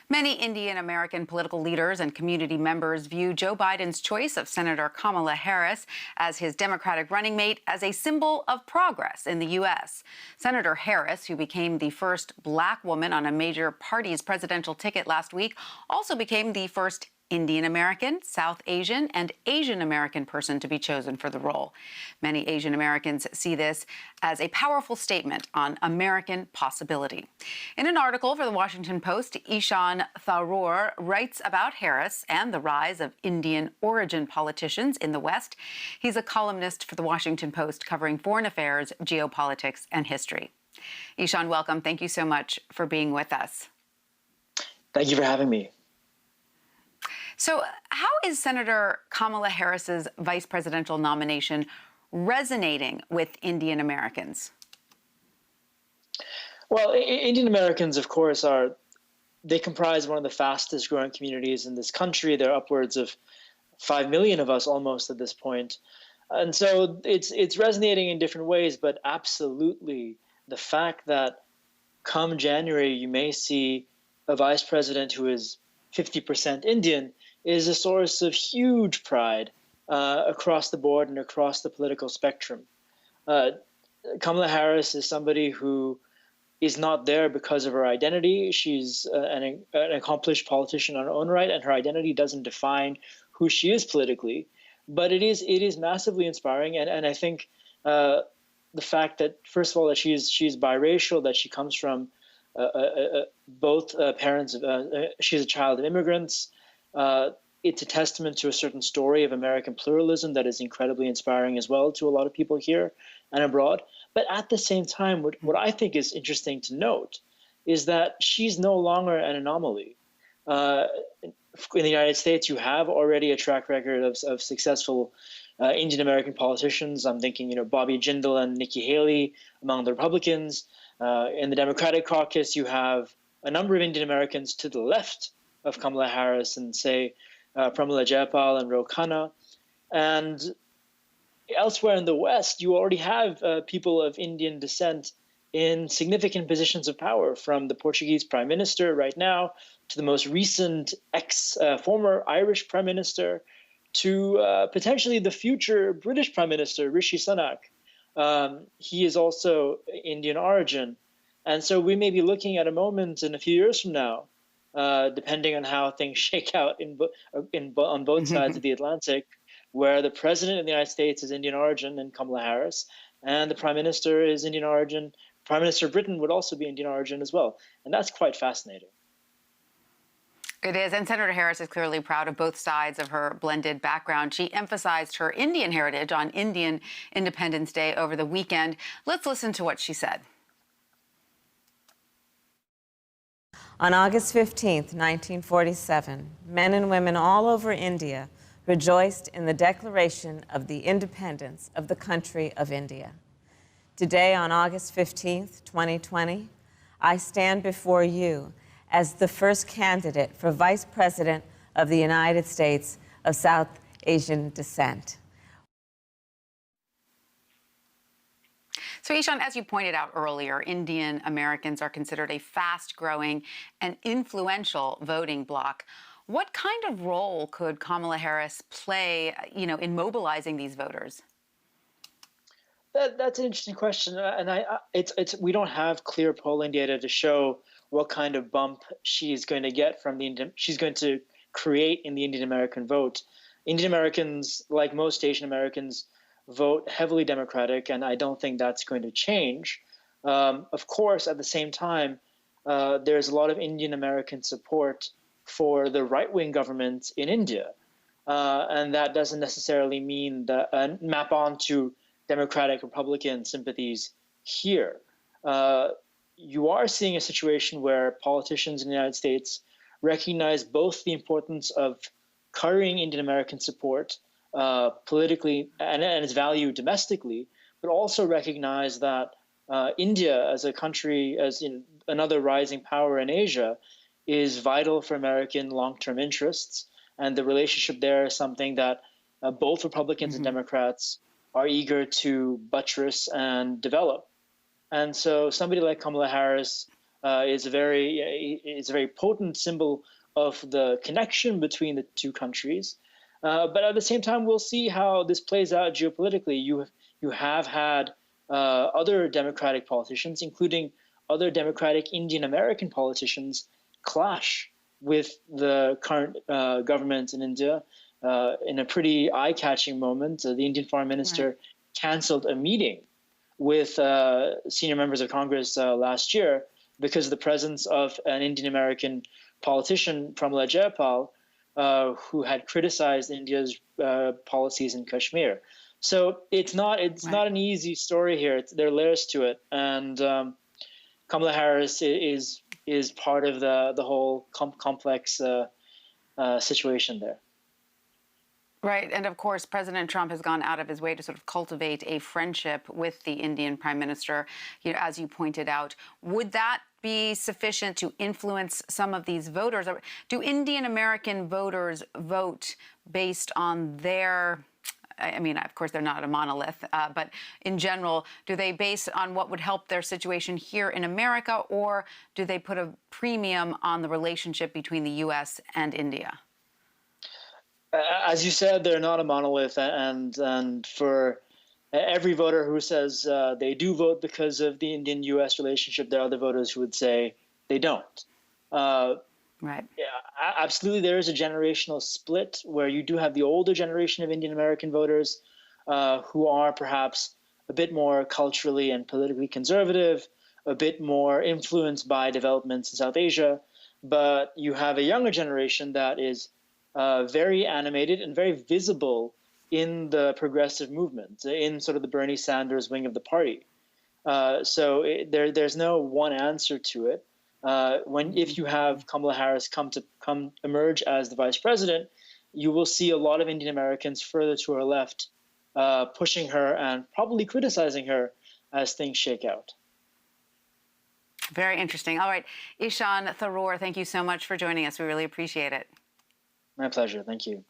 Many Indian American political leaders and community members view Joe Biden's choice of Senator Kamala Harris as his Democratic running mate as a symbol of progress in the U.S. Senator Harris, who became the first black woman on a major party's presidential ticket last week, also became the first Indian American, South Asian, and Asian American person to be chosen for the role. Many Asian Americans see this as a powerful statement on American possibility. In an article for the Washington Post, Ishaan Tharoor writes about Harris and the rise of Indian origin politicians in the West. He's a columnist for the Washington Post covering foreign affairs, geopolitics, and history. Ishaan, welcome. Thank you so much for being with us. Thank you for having me. So how is Senator Kamala Harris's vice presidential nomination resonating with Indian Americans? Well, Indian Americans, of course, they comprise one of the fastest growing communities in this country. There are upwards of 5 million of us almost at this point. And so it's resonating in different ways, but absolutely the fact that come January, you may see a vice president who is 50% Indian is a source of huge pride across the board and across the political spectrum. Kamala Harris is somebody who is not there because of her identity. She's an accomplished politician on her own right, and her identity doesn't define who she is politically. But it is massively inspiring, and I think the fact that, first of all, that she's biracial, that she comes from both parents, she's a child of immigrants. It's a testament to a certain story of American pluralism that is incredibly inspiring as well to a lot of people here and abroad. But at the same time, what I think is interesting to note is that she's no longer an anomaly. In the United States, you have already a track record of successful Indian American politicians. I'm thinking, Bobby Jindal and Nikki Haley among the Republicans. In the Democratic caucus, you have a number of Indian Americans to the left of Kamala Harris, and say Pramila Jayapal and Ro Khanna. And elsewhere in the West, you already have people of Indian descent in significant positions of power, from the Portuguese prime minister right now to the most recent former Irish prime minister to potentially the future British prime minister, Rishi Sunak. He is also Indian origin. And so we may be looking at a moment in a few years from now, depending on how things shake out on both sides of the Atlantic, where the president of the United States is Indian origin in Kamala Harris, and the prime minister is Indian origin. Prime Minister of Britain would also be Indian origin as well. And that's quite fascinating. It is, and Senator Harris is clearly proud of both sides of her blended background. She emphasized her Indian heritage on Indian Independence Day over the weekend. Let's listen to what she said. On August 15, 1947, men and women all over India rejoiced in the declaration of the independence of the country of India. Today, on August 15, 2020, I stand before you as the first candidate for Vice President of the United States of South Asian descent. So, Ishaan, as you pointed out earlier, Indian Americans are considered a fast-growing and influential voting bloc. What kind of role could Kamala Harris play, in mobilizing these voters? That's an interesting question, and we don't have clear polling data to show what kind of bump she's going to get from she's going to create in the Indian American vote. Indian Americans, like most Asian Americans, vote heavily Democratic, and I don't think that's going to change. Of course, at the same time, there's a lot of Indian American support for the right-wing government in India, and that doesn't necessarily mean that map onto Democratic Republican sympathies here. You are seeing a situation where politicians in the United States recognize both the importance of carrying Indian American support politically and its value domestically, but also recognize that India as a country, as another rising power in Asia, is vital for American long-term interests. And the relationship there is something that both Republicans and Democrats are eager to buttress and develop. And so somebody like Kamala Harris is a very potent symbol of the connection between the two countries. But at the same time, we'll see how this plays out geopolitically. You have had other Democratic politicians, including other Democratic Indian American politicians, clash with the current government in India in a pretty eye-catching moment. The Indian Foreign Minister canceled a meeting with senior members of Congress last year because of the presence of an Indian American politician, Pramila Jayapal, who had criticized India's policies in Kashmir. So it's not an easy story here. There are layers to it, and Kamala Harris is part of the whole complex situation there. Right. And of course, President Trump has gone out of his way to sort of cultivate a friendship with the Indian prime minister, as you pointed out. Would that be sufficient to influence some of these voters? Do Indian American voters vote based on their, I mean, of course, they're not a monolith, but in general, do they base on what would help their situation here in America, or do they put a premium on the relationship between the U.S. and India? As you said, they're not a monolith, and for every voter who says they do vote because of the Indian-U.S. relationship, there are other voters who would say they don't. Right. Yeah, absolutely, there is a generational split where you do have the older generation of Indian American voters who are perhaps a bit more culturally and politically conservative, a bit more influenced by developments in South Asia, but you have a younger generation that is very animated and very visible in the progressive movement, in sort of the Bernie Sanders wing of the party. So there's no one answer to it. If you have Kamala Harris come emerge as the vice president, you will see a lot of Indian Americans further to her left, pushing her and probably criticizing her as things shake out. Very interesting. All right, Ishaan Tharoor, thank you so much for joining us. We really appreciate it. My pleasure. Thank you.